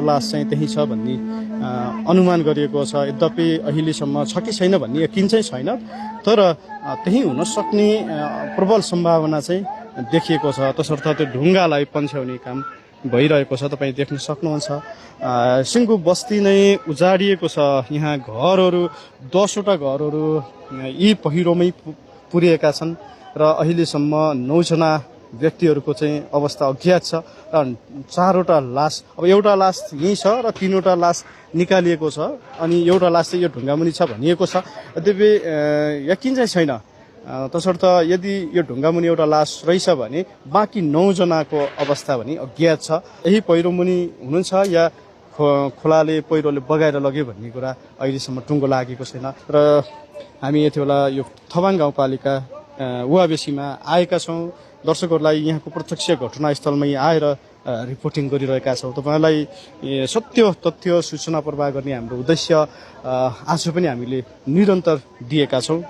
लास चाहिँ त्यही छ भन्ने अनुमान गरिएको छ। यद्यपि अहिलेसम्म छ कि छैन भन्ने यकिन चाहिँ छैन, तर त्यही हुन सक्ने प्रबल सम्भावना चाहिँ देखिएको छ। तसर्थ त्यो ढुङ्गालाई पन्छ्याउने काम भइरहेको छ। तपाईँ देख्न सक्नुहुन्छ सिङ्गु बस्ती नै उजाडिएको छ। यहाँ घरहरू 10वटा घरहरू यी पहिरोमै पुरिएका छन् र अहिलेसम्म 9 जना व्यक्तिहरूको चाहिँ अवस्था अज्ञात छ र 4वटा लास, अब एउटा लास यहीँ छ र 3वटा लास निकालिएको छ अनि एउटा लास चाहिँ यो ढुङ्गामुनि छ भनिएको छ। यद्यपि यकिन चाहिँ छैन। तसर्थ यदि यो ढुङ्गामुनि एउटा लास रहेछ भने बाँकी 9 जनाको अवस्था भने अज्ञात छ। यही पहिरोमुनि हुनुहुन्छ या खोलाले पहिरोले बगाएर लग्यो भन्ने कुरा अहिलेसम्म टुङ्गो लागेको छैन। र हामी यति बेला यो थबाङ गाउँपालिका उवाबेसीमा आएका छौँ। दर्शकहरूलाई यहाँको प्रत्यक्ष घटनास्थलमै आएर रिपोर्टिङ गरिरहेका छौँ। तपाईँलाई सत्य तथ्य सूचना प्रवाह गर्ने हाम्रो उद्देश्य आज पनि हामीले निरन्तर दिएका छौँ।